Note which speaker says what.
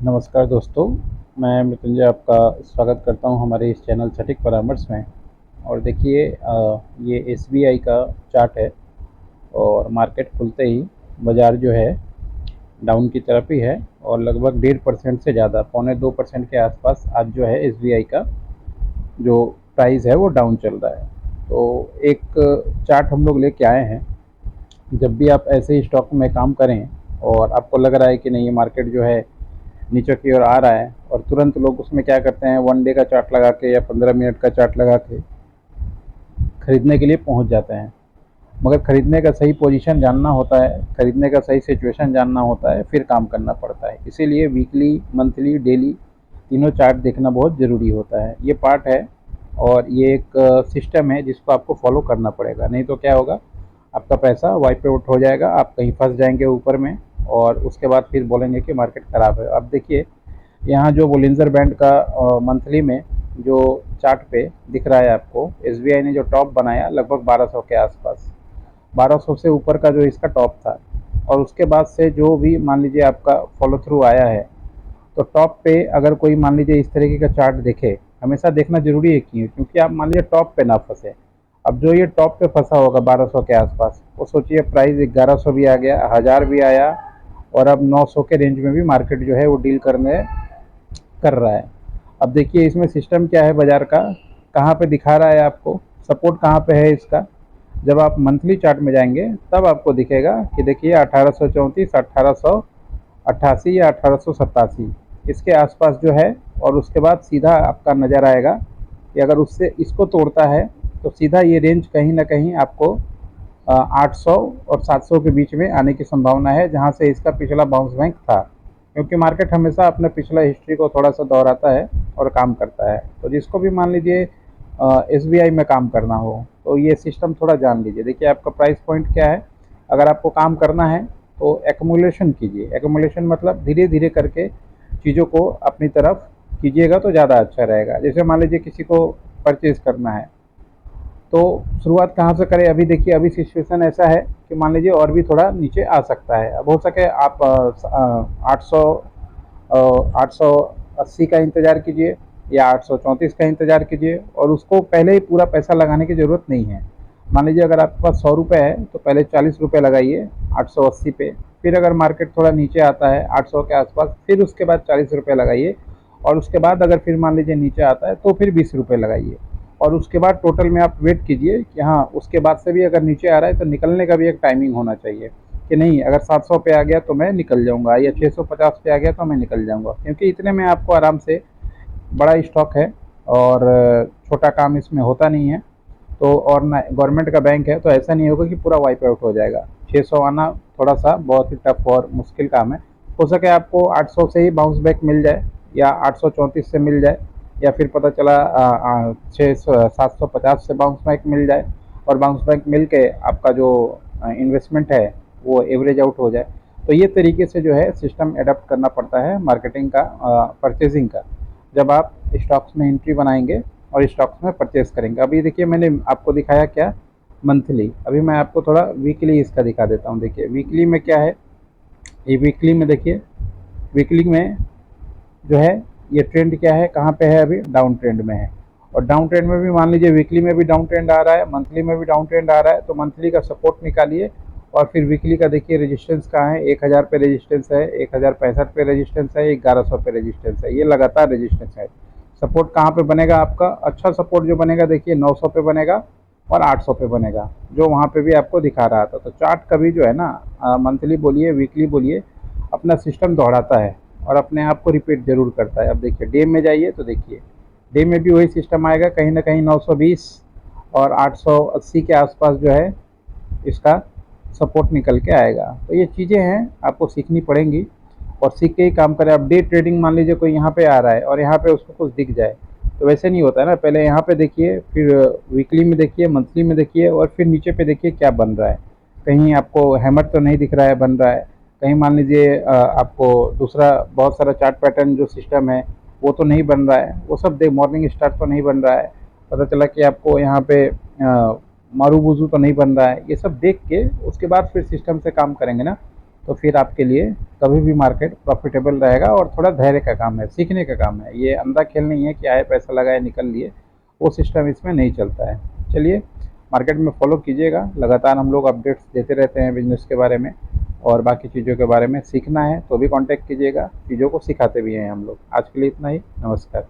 Speaker 1: नमस्कार दोस्तों, मैं मृत्युंजय आपका स्वागत करता हूं हमारे इस चैनल सटीक परामर्श में। और देखिए ये एसबीआई का चार्ट है और मार्केट खुलते ही बाज़ार जो है डाउन की तरफ ही है और लगभग 1.5% से ज़्यादा 1.25% के आसपास आज जो है एसबीआई का जो प्राइस है वो डाउन चल रहा है। तो एक चार्ट हम लोग लेके आए हैं। जब भी आप ऐसे ही स्टॉक में काम करें और आपको लग रहा है कि नहीं ये मार्केट जो है नीचे की ओर आ रहा है, और तुरंत लोग उसमें क्या करते हैं, 1 डे का चार्ट लगा के या 15 मिनट का चार्ट लगा के खरीदने के लिए पहुंच जाते हैं। मगर खरीदने का सही पोजीशन जानना होता है, खरीदने का सही सिचुएशन जानना होता है, फिर काम करना पड़ता है। इसीलिए वीकली, मंथली, डेली तीनों चार्ट देखना बहुत ज़रूरी होता है। ये पार्ट है और ये एक सिस्टम है जिसको आपको फॉलो करना पड़ेगा, नहीं तो क्या होगा, आपका पैसा वाइप आउट हो जाएगा, आप कहीं फंस जाएंगे ऊपर में और उसके बाद फिर बोलेंगे कि मार्केट ख़राब है। अब देखिए यहाँ जो बोलिंजर बैंड का मंथली में जो चार्ट पे दिख रहा है आपको, एसबीआई ने जो टॉप बनाया लगभग 1200 के आसपास, 1200 से ऊपर का जो इसका टॉप था। और उसके बाद से जो भी मान लीजिए आपका फॉलो थ्रू आया है, तो टॉप पे अगर कोई मान लीजिए इस तरीके का चार्ट देखे, हमेशा देखना जरूरी है। क्यों? क्योंकि आप मान लीजिए टॉप पे ना फंसे। अब जो ये टॉप पे फंसा होगा 1200 के आसपास, वो सोचिए प्राइस 1100 भी आ गया, 1000 भी आया, और अब 900 के रेंज में भी मार्केट जो है वो डील करने कर रहा है। अब देखिए इसमें सिस्टम क्या है बाजार का, कहाँ पे दिखा रहा है आपको, सपोर्ट कहाँ पे है इसका। जब आप मंथली चार्ट में जाएंगे तब आपको दिखेगा कि देखिए 1834, 1888 या 1887 इसके आसपास जो है। और उसके बाद सीधा आपका नज़र आएगा कि अगर उससे इसको तोड़ता है तो सीधा ये रेंज कहीं ना कहीं आपको 800 और 700 के बीच में आने की संभावना है, जहां से इसका पिछला बाउंस बैक था। क्योंकि मार्केट हमेशा अपने पिछला हिस्ट्री को थोड़ा सा दोहराता है और काम करता है। तो जिसको भी मान लीजिए एसबीआई में काम करना हो तो ये सिस्टम थोड़ा जान लीजिए। देखिए आपका प्राइस पॉइंट क्या है, अगर आपको काम करना है तो एक्यूमुलेशन कीजिए। एक्यूमुलेशन मतलब धीरे धीरे करके चीज़ों को अपनी तरफ कीजिएगा तो ज़्यादा अच्छा रहेगा। जैसे मान लीजिए किसी को परचेज़ करना है तो शुरुआत कहाँ से करें। अभी देखिए अभी सिचुएशन ऐसा है कि मान लीजिए और भी थोड़ा नीचे आ सकता है। अब हो सके आप 800 880 का इंतज़ार कीजिए या 834 का इंतज़ार कीजिए, और उसको पहले ही पूरा पैसा लगाने की ज़रूरत नहीं है। मान लीजिए अगर आपके पास 100 रुपये है तो पहले 40 रुपये लगाइए 880 पे। फिर अगर मार्केट थोड़ा नीचे आता है 800 के आसपास, फिर उसके बाद 40 रुपये लगाइए। और उसके बाद अगर फिर मान लीजिए नीचे आता है तो फिर 20 रुपये लगाइए। और उसके बाद टोटल में आप वेट कीजिए कि हाँ उसके बाद से भी अगर नीचे आ रहा है तो निकलने का भी एक टाइमिंग होना चाहिए कि नहीं, अगर 700 पे आ गया तो मैं निकल जाऊंगा या 650 पे आ गया तो मैं निकल जाऊंगा। क्योंकि इतने में आपको आराम से, बड़ा स्टॉक है और छोटा काम इसमें होता नहीं है। तो और ना गवर्नमेंट का बैंक है तो ऐसा नहीं होगा कि पूरा वाइप आउट हो जाएगा। 600 आना थोड़ा सा बहुत ही टफ और मुश्किल काम है। हो सके आपको 800 से ही बाउंस बैक मिल जाए या 834 से मिल जाए, या फिर पता चला 750 से बाउंस बैक मिल जाए, और बाउंस बैक मिल के आपका जो इन्वेस्टमेंट है वो एवरेज आउट हो जाए। तो ये तरीके से जो है सिस्टम एडाप्ट करना पड़ता है मार्केटिंग का, परचेजिंग का, जब आप स्टॉक्स में एंट्री बनाएंगे और स्टॉक्स में परचेज करेंगे। अभी देखिए मैंने आपको दिखाया क्या, मंथली। अभी मैं आपको थोड़ा वीकली इसका दिखा देता हूँ। देखिए वीकली में क्या है, ये वीकली में देखिए, वीकली में जो है ये ट्रेंड क्या है, कहाँ पे है, अभी डाउन ट्रेंड में है। और डाउन ट्रेंड में भी मान लीजिए वीकली में भी डाउन ट्रेंड आ रहा है, मंथली में भी डाउन ट्रेंड आ रहा है। तो मंथली का सपोर्ट निकालिए और फिर वीकली का देखिए रेजिस्टेंस कहाँ है। 1000 पे रेजिस्टेंस है, 1065 पे रेजिस्टेंस है, 1100 पे रेजिस्टेंस है। ये लगातार रेजिस्टेंस है। सपोर्ट कहाँ पे बनेगा आपका, अच्छा सपोर्ट जो बनेगा देखिए 900 पे बनेगा और 800 पे बनेगा, जो वहाँ पे भी आपको दिखा रहा था। तो चार्ट कभी जो है ना, मंथली बोलिए वीकली बोलिए, अपना सिस्टम दोहराता है और अपने आप को रिपीट जरूर करता है। अब देखिए डे में जाइए तो देखिए डे में भी वही सिस्टम आएगा, कहीं ना कहीं 920 और 880 के आसपास जो है इसका सपोर्ट निकल के आएगा। तो ये चीज़ें हैं, आपको सीखनी पड़ेंगी और सीख के ही काम करें। अब डे ट्रेडिंग मान लीजिए कोई यहाँ पे आ रहा है और यहाँ पे उसको कुछ दिख जाए, तो वैसे नहीं होता है ना। पहले यहाँ पे देखिए, फिर वीकली में देखिए, मंथली में देखिए, और फिर नीचे पे देखिए क्या बन रहा है। कहीं आपको हैमर तो नहीं दिख रहा है बन रहा है, कहीं मान लीजिए आपको दूसरा बहुत सारा चार्ट पैटर्न जो सिस्टम है वो तो नहीं बन रहा है, वो सब देख, मॉर्निंग स्टार तो नहीं बन रहा है, पता चला कि आपको यहाँ पे मारू बुजू तो नहीं बन रहा है। ये सब देख के उसके बाद फिर सिस्टम से काम करेंगे ना, तो फिर आपके लिए कभी भी मार्केट प्रॉफिटेबल रहेगा। और थोड़ा धैर्य का काम है, सीखने का काम है। ये अंधा खेल नहीं है कि आए पैसा लगाए निकल लिए, वो सिस्टम इसमें नहीं चलता है। चलिए, मार्केट में फॉलो कीजिएगा, लगातार हम लोग अपडेट्स देते रहते हैं बिजनेस के बारे में और बाकी चीज़ों के बारे में। सीखना है तो भी कांटेक्ट कीजिएगा, चीज़ों को सिखाते भी हैं हम लोग। आज के लिए इतना ही, नमस्कार।